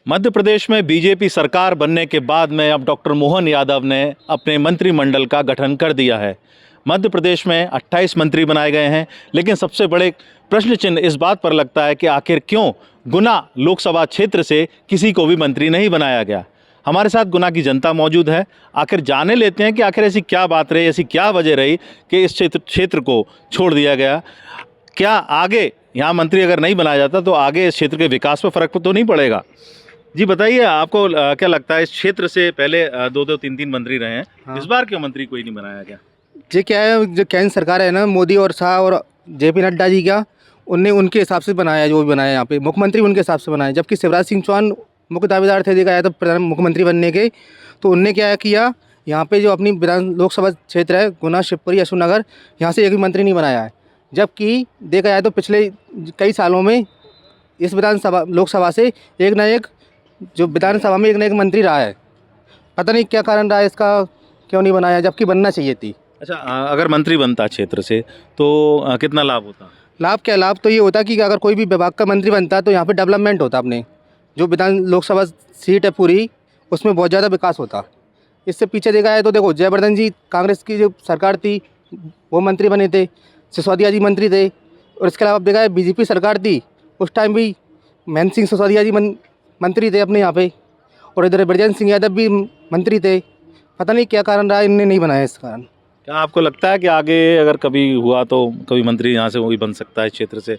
मध्य प्रदेश में बीजेपी सरकार बनने के बाद में अब डॉक्टर मोहन यादव ने अपने मंत्रिमंडल का गठन कर दिया है। मध्य प्रदेश में 28 मंत्री बनाए गए हैं, लेकिन सबसे बड़े प्रश्न चिन्ह इस बात पर लगता है कि आखिर क्यों गुना लोकसभा क्षेत्र से किसी को भी मंत्री नहीं बनाया गया। हमारे साथ गुना की जनता मौजूद है, आखिर जाने लेते हैं कि आखिर ऐसी क्या बात रही, ऐसी क्या वजह रही कि इस क्षेत्र को छोड़ दिया गया। क्या आगे यहाँ मंत्री अगर नहीं बनाया जाता तो आगे इस क्षेत्र के विकास पर फर्क तो नहीं पड़ेगा? जी बताइए, आपको क्या लगता है, इस क्षेत्र से पहले दो तीन मंत्री रहे हैं, हाँ। इस बार क्यों मंत्री कोई नहीं बनाया गया? ये क्या है, जो केंद्र सरकार है ना, मोदी और शाह और जेपी नड्डा जी का, उनने उनके हिसाब से बनाया, जो भी बनाया यहाँ पे मुख्यमंत्री उनके हिसाब से बनाया। जबकि शिवराज सिंह चौहान मुख्य दावेदार थे, देखा जाए तो प्रधान मुख्यमंत्री बनने के, तो उनने क्या किया, यहाँ पे जो अपनी विधान लोकसभा क्षेत्र है गुना, शिवपुरी, अशोकनगर, यहाँ से एक भी मंत्री नहीं बनाया है। जबकि देखा जाए तो पिछले कई सालों में इस विधानसभा लोकसभा से एक ना एक, जो विधानसभा में एक ना एक मंत्री रहा है। पता नहीं क्या कारण रहा है इसका, क्यों नहीं बनाया, जबकि बनना चाहिए थी। अच्छा, अगर मंत्री बनता क्षेत्र से तो कितना लाभ होता? लाभ क्या, लाभ तो ये होता कि अगर कोई भी विभाग का मंत्री बनता तो यहाँ पे डेवलपमेंट होता, अपने जो विधान लोकसभा सीट है पूरी, उसमें बहुत ज़्यादा विकास होता। इससे पीछे देखा है तो देखो, जयवर्धन जी कांग्रेस की जो सरकार थी वो मंत्री बने थे, सिसोदिया जी मंत्री थे, और इसके अलावा देखा है बीजेपी सरकार थी, उस टाइम भी महेंद्र सिंह सिसोदिया जी मंत्री थे अपने यहाँ पे, और इधर ब्रजेंद्र सिंह यादव भी मंत्री थे। पता नहीं क्या कारण रहा, इनने नहीं बनाया इस कारण। क्या आपको लगता है कि आगे अगर कभी हुआ तो कभी मंत्री यहाँ से वो भी बन सकता है क्षेत्र से,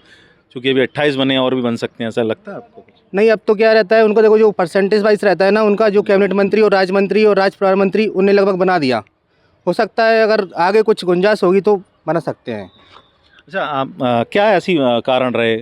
क्योंकि अभी 28 बने और भी बन सकते हैं, ऐसा लगता है आपको? नहीं, अब तो क्या रहता है उनको, देखो जो परसेंटेज वाइज रहता है ना उनका, जो कैबिनेट मंत्री और राज्य मंत्री और राज्य प्रभार मंत्री उन्हें लगभग बना दिया। हो सकता है अगर आगे कुछ गुंजाइश होगी तो बना सकते हैं। अच्छा, आप क्या ऐसी कारण रहे,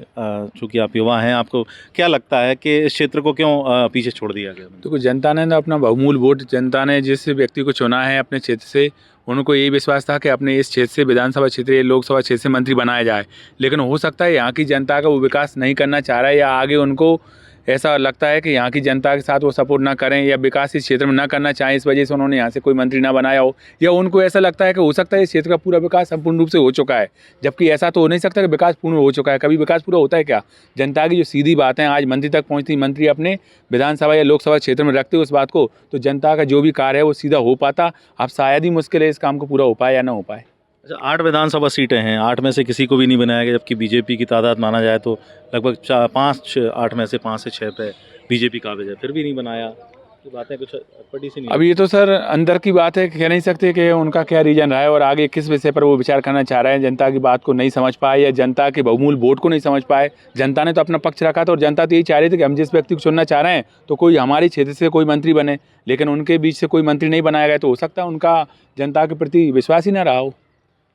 चूँकि आप युवा हैं, आपको क्या लगता है कि इस क्षेत्र को क्यों पीछे छोड़ दिया गया? तो जनता ने ना अपना बहुमूल्य वोट, जनता ने जिस व्यक्ति को चुना है अपने क्षेत्र से, उनको यही विश्वास था कि अपने इस क्षेत्र से विधानसभा क्षेत्र या लोकसभा क्षेत्र से मंत्री बनाया जाए। लेकिन हो सकता है यहाँ की जनता का वो विकास नहीं करना चाह रहा है, या आगे उनको ऐसा लगता है कि यहाँ की जनता के साथ वो सपोर्ट ना करें या विकास इस क्षेत्र में ना करना चाहें, इस वजह से उन्होंने यहाँ से कोई मंत्री ना बनाया हो। या उनको ऐसा लगता है कि हो सकता है इस क्षेत्र का पूरा विकास संपूर्ण रूप से हो चुका है, जबकि ऐसा तो हो नहीं सकता कि विकास पूर्ण हो चुका है। कभी विकास पूरा होता है क्या? जनता की जो सीधी बातें आज मंत्री तक पहुँचती, मंत्री अपने विधानसभा या लोकसभा क्षेत्र में रखते उस बात को, तो जनता का जो भी कार्य है वो सीधा हो पाता। अब शायद ही मुश्किल है इस काम को पूरा हो पाए या ना हो पाए। अच्छा, 8 विधानसभा सीटें हैं, 8 में से किसी को भी नहीं बनाया गया, जबकि बीजेपी की तादाद माना जाए तो लगभग 8 में से 5 से 6 पे बीजेपी काबिज है, फिर भी नहीं बनाया। ये बातें कुछ अटपटी सी नहीं? अब ये तो सर अंदर की बात है, कह नहीं सकते कि उनका क्या रीजन रहा है और आगे किस विषय पर वो विचार करना चाह रहे हैं। जनता की बात को नहीं समझ पाए या जनता के बहुमूल्य वोट को नहीं समझ पाए। जनता ने तो अपना पक्ष रखा था और जनता तो यही चाह रही थी कि हम जिस व्यक्ति को चुनना चाह रहे हैं तो कोई हमारे क्षेत्र से कोई मंत्री बने, लेकिन उनके बीच से कोई मंत्री नहीं बनाया गया, तो हो सकता है उनका जनता के प्रति विश्वास ही ना रहा हो।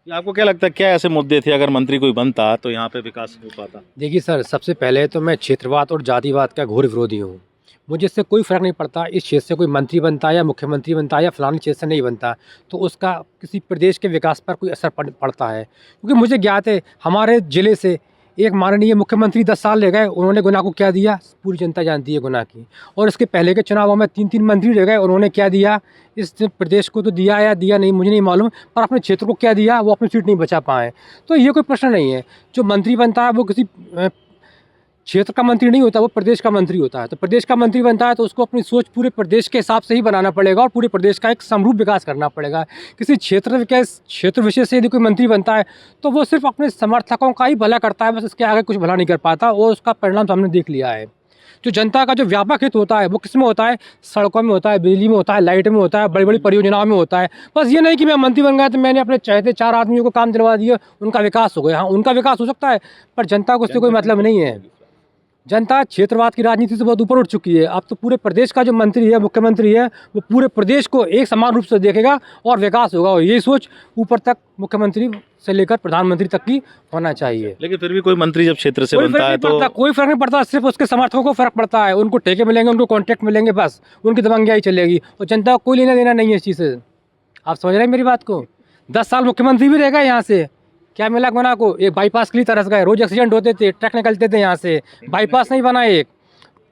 आपको क्या लगता है, क्या ऐसे मुद्दे थे, अगर मंत्री कोई बनता तो यहाँ पे विकास हो पाता? देखिए सर, सबसे पहले तो मैं क्षेत्रवाद और जातिवाद का घोर विरोधी हूँ। मुझे इससे कोई फ़र्क नहीं पड़ता इस क्षेत्र से कोई मंत्री बनता है या मुख्यमंत्री बनता है या फलाने क्षेत्र से नहीं बनता, तो उसका किसी प्रदेश के विकास पर कोई असर पड़ता है। क्योंकि मुझे ज्ञात है, हमारे ज़िले से एक माननीय मुख्यमंत्री 10 साल रह गए, उन्होंने गुना को क्या दिया पूरी जनता जानती है गुना की। और इसके पहले के चुनावों में 3 मंत्री रह गए, उन्होंने क्या दिया इस प्रदेश को, तो दिया या दिया नहीं मुझे नहीं मालूम, पर अपने क्षेत्र को क्या दिया, वो अपनी सीट नहीं बचा पाए। तो ये कोई प्रश्न नहीं है। जो मंत्री बनता है वो किसी क्षेत्र का मंत्री नहीं होता, वो प्रदेश का मंत्री होता है। तो प्रदेश का मंत्री बनता है तो उसको अपनी सोच पूरे प्रदेश के हिसाब से ही बनाना पड़ेगा और पूरे प्रदेश का एक समरूप विकास करना पड़ेगा। किसी क्षेत्र विशेष से यदि कोई मंत्री बनता है तो वो सिर्फ अपने समर्थकों का ही भला करता है, बस इसके आगे कुछ भला नहीं कर पाता, और उसका परिणाम हमने देख लिया है। जो जनता का जो व्यापक हित होता है वो किस में होता है? सड़कों में होता है, बिजली में होता है, लाइट में होता है, बड़ी बड़ी परियोजनाओं में होता है। बस ये नहीं कि मैं मंत्री बन गया तो मैंने अपने चाहते 4 आदमियों को काम दिलवा दिया, उनका विकास हो गया। हाँ, उनका विकास हो सकता है, पर जनता को उससे कोई मतलब नहीं है। जनता क्षेत्रवाद की राजनीति से बहुत ऊपर उठ चुकी है। अब तो पूरे प्रदेश का जो मंत्री है, मुख्यमंत्री है, वो पूरे प्रदेश को एक समान रूप से देखेगा और विकास होगा, और ये सोच ऊपर तक मुख्यमंत्री से लेकर प्रधानमंत्री तक की होना चाहिए। लेकिन फिर भी कोई मंत्री जब क्षेत्र से बनता है तो कोई फर्क नहीं पड़ता, सिर्फ उसके समर्थकों को फर्क पड़ता है। उनको ठेके मिलेंगे, उनको कॉन्ट्रैक्ट मिलेंगे, बस उनकी दबंगियाई चलेगी, और जनता को कोई लेना देना नहीं है इस चीज़ से। आप समझ रहे हैं मेरी बात को? 10 साल मुख्यमंत्री भी रहेगा, यहाँ से क्या मिला गुना को? एक बाईपास के लिए तरस गए, रोज एक्सीडेंट होते थे, ट्रक निकलते थे यहाँ से, बाईपास नहीं बना। एक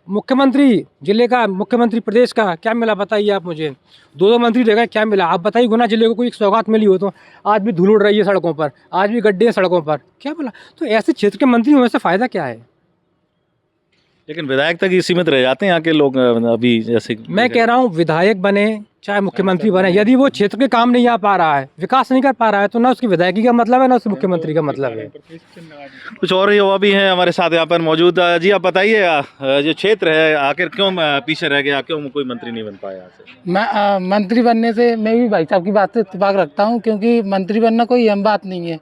मुख्यमंत्री जिले का, मुख्यमंत्री प्रदेश का, क्या मिला बताइए आप मुझे? 2 मंत्री रह गए, क्या मिला आप बताइए? गुना जिले को कोई एक सौगात मिली हो तो? आज भी धूल उड़ रही है सड़कों पर, आज भी गड्ढे हैं सड़कों पर, क्या मिला? तो ऐसे क्षेत्र के मंत्री होने से फ़ायदा क्या है? लेकिन विधायक तक ही सीमित रह जाते हैं यहाँ के लोग अभी, जैसे मैं कह रहा हूँ विधायक बने चाहे मुख्यमंत्री बने, यदि वो क्षेत्र के काम नहीं आ पा रहा है, विकास नहीं कर पा रहा है, तो ना उसकी विधायकी का मतलब है ना उसके मुख्यमंत्री का मतलब है। कुछ और युवा भी हैं हमारे साथ यहाँ पर मौजूद। जी आप बताइए, जो क्षेत्र है आखिर क्यों पीछे रह गया, क्यों कोई मंत्री नहीं बन पाया यहाँ से? मैं मंत्री बनने से मैं भी भाई साहब की बात से इत्तेफाक रखता हूँ, क्योंकि मंत्री बनना कोई अहम बात नहीं है।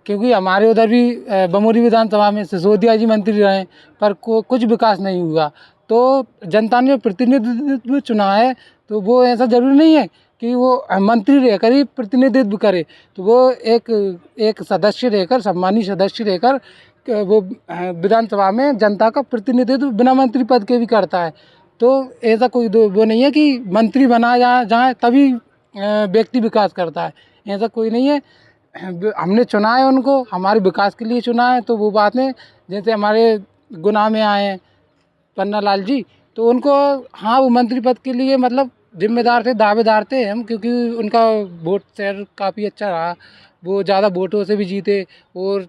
क्योंकि हमारे उधर भी बमोरी विधानसभा में सिसोदिया जी मंत्री रहे, पर कुछ विकास नहीं हुआ। तो जनता ने प्रतिनिधित्व चुना है, तो वो ऐसा जरूरी नहीं है कि वो मंत्री रहकर ही प्रतिनिधित्व करे। तो वो एक सदस्य रहकर, सम्मानित सदस्य रहकर वो विधानसभा में जनता का प्रतिनिधित्व बिना मंत्री पद के भी करता है। तो ऐसा कोई वो नहीं है कि मंत्री बना जाए तभी व्यक्ति विकास करता है, ऐसा कोई नहीं है। हमने चुना है उनको, हमारे विकास के लिए चुना है। तो वो बातें जैसे हमारे गुना में आए हैं पन्ना लाल जी, तो उनको हाँ वो मंत्री पद के लिए मतलब जिम्मेदार थे, दावेदार थे हम, क्योंकि उनका वोट शेयर काफ़ी अच्छा रहा। वो ज़्यादा वोटों से भी जीते और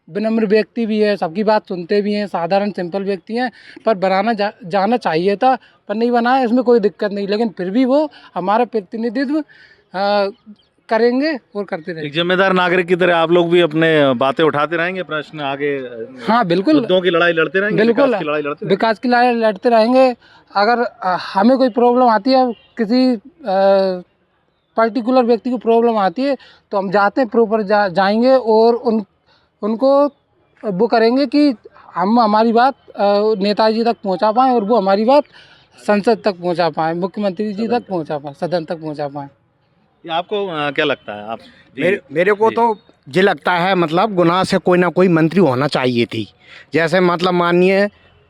विनम्र व्यक्ति भी है, सबकी बात सुनते भी हैं, साधारण सिंपल व्यक्ति हैं। पर बनाना जाना चाहिए था, पर नहीं बनाया, इसमें कोई दिक्कत नहीं। लेकिन फिर भी वो हमारा प्रतिनिधित्व करेंगे और करते रहेंगे। एक जिम्मेदार नागरिक की तरह आप लोग भी अपने बातें उठाते रहेंगे, प्रश्न आगे, हाँ बिल्कुल, मुद्दों की लड़ाई लड़ते रहेंगे, बिल्कुल विकास की लड़ाई लड़ते रहेंगे। विकास की लड़ाई लड़ते रहेंगे। अगर हमें कोई प्रॉब्लम आती है, किसी पर्टिकुलर व्यक्ति को प्रॉब्लम आती है, तो हम जाते हैं प्रॉपर जाएंगे और उनको वो करेंगे कि हम हमारी बात नेताजी तक पहुंचा पाएँ और वो हमारी बात संसद तक पहुंचा पाएँ, मुख्यमंत्री जी तक पहुंचा पाएँ, सदन तक पहुंचा पाएँ। ये आपको क्या लगता है? आप मेरे को जी। तो ये लगता है मतलब गुनाह से कोई ना कोई मंत्री होना चाहिए थी। जैसे मतलब मानिए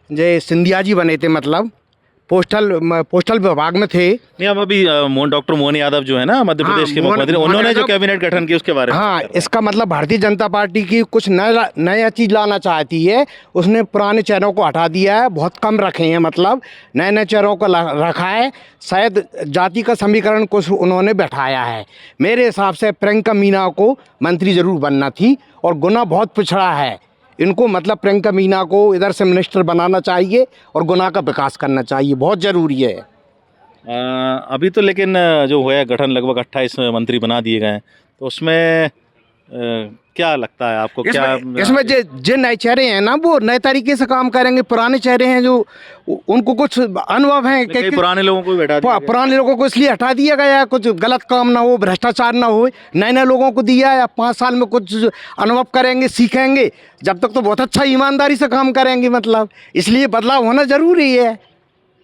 जे सिंधिया जी बने थे, मतलब पोस्टल विभाग में थे। नहीं, हम अभी डॉक्टर मोहन यादव जो है ना मध्य हाँ, प्रदेश के मोहन- मुख्यमंत्री, मोहन उन्होंने जो यादव- कैबिनेट गठन की उसके बारे में हाँ, बात कर रहे हैं। इसका मतलब भारतीय जनता पार्टी की कुछ नया चीज़ लाना चाहती है। उसने पुराने चेहरों को हटा दिया है, बहुत कम रखे हैं, मतलब नए नए चेहरों को रखा है। शायद जाति का समीकरण कुछ उन्होंने बैठाया है। मेरे हिसाब से प्रियंका मीना को मंत्री ज़रूर बनना थी, और गुना बहुत पिछड़ा है इनको, मतलब प्रियंका मीना को इधर से मिनिस्टर बनाना चाहिए और गुना का विकास करना चाहिए, बहुत ज़रूरी है। अभी तो लेकिन जो हुआ है गठन, लगभग 28 मंत्री बना दिए गए हैं, तो उसमें क्या लगता है आपको? इसमें जो नए चेहरे हैं ना, वो नए तरीके से काम करेंगे। पुराने चेहरे हैं जो उनको कुछ अनुभव है, कई पुराने लोगों को भी बैठा दिया गया। पुराने लोगों को इसलिए हटा दिया गया है, कुछ गलत काम ना हो, भ्रष्टाचार ना हो। नए नए लोगों को दिया है, 5 साल में कुछ अनुभव करेंगे, सीखेंगे, जब तक तो बहुत अच्छा ईमानदारी से काम करेंगे, मतलब इसलिए बदलाव होना जरूरी है।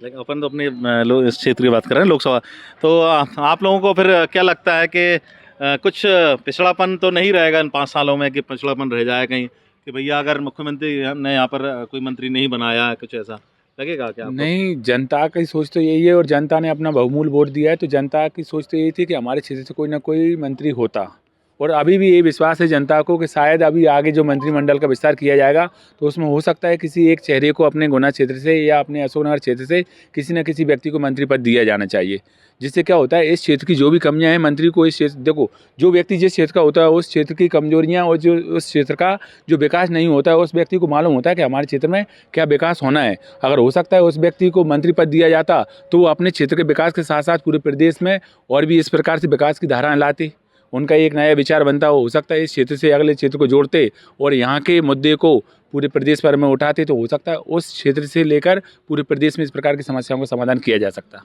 लेकिन अपन तो अपने इस क्षेत्र की बात कर रहे हैं, लोकसभा। तो आप लोगों को फिर क्या लगता है कि कुछ पिछड़ापन तो नहीं रहेगा इन 5 सालों में, कि पिछड़ापन रह जाए कहीं, कि भैया अगर मुख्यमंत्री ने यहाँ पर कोई मंत्री नहीं बनाया है, कुछ ऐसा लगेगा क्या आपको? नहीं, जनता की सोच तो यही है, और जनता ने अपना बहुमूल्य वोट दिया है, तो जनता की सोच तो यही थी कि हमारे क्षेत्र से कोई ना कोई मंत्री होता। और अभी भी ये विश्वास है जनता को कि शायद अभी आगे जो मंत्रिमंडल का विस्तार किया जाएगा, तो उसमें हो सकता है किसी एक चेहरे को अपने गुना क्षेत्र से या अपने अशोकनगर क्षेत्र से किसी न किसी व्यक्ति को मंत्री पद दिया जाना चाहिए। जिससे क्या होता है, इस क्षेत्र की जो भी कमियां हैं, मंत्री को इस क्षेत्र, देखो जो व्यक्ति जिस क्षेत्र का होता है उस क्षेत्र की कमजोरियां और जो उस क्षेत्र का जो विकास नहीं होता है, उस व्यक्ति को मालूम होता है कि हमारे क्षेत्र में क्या विकास होना है। अगर हो सकता है उस व्यक्ति को मंत्री पद दिया जाता, तो वो अपने क्षेत्र के विकास के साथ साथ पूरे प्रदेश में और भी इस प्रकार से विकास की धाराएँ लाते, उनका एक नया विचार बनता हो सकता है इस क्षेत्र से अगले क्षेत्र को जोड़ते और यहाँ के मुद्दे को पूरे प्रदेश भर में उठाते, तो हो सकता है उस क्षेत्र से लेकर पूरे प्रदेश में इस प्रकार की समस्याओं का समाधान किया जा सकता।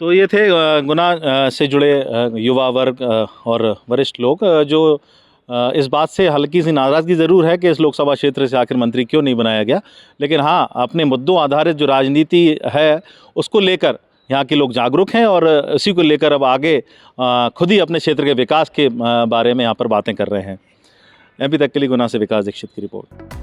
तो ये थे गुना से जुड़े युवा वर्ग और वरिष्ठ लोग, जो इस बात से हल्की सी नाराज़गी ज़रूर है कि इस लोकसभा क्षेत्र से आखिर मंत्री क्यों नहीं बनाया गया। लेकिन हाँ, अपने मुद्दों आधारित जो राजनीति है उसको लेकर यहाँ के लोग जागरूक हैं, और इसी को लेकर अब आगे खुद ही अपने क्षेत्र के विकास के बारे में यहाँ पर बातें कर रहे हैं। एमपी तक के लिए गुना से विकास दीक्षित की रिपोर्ट।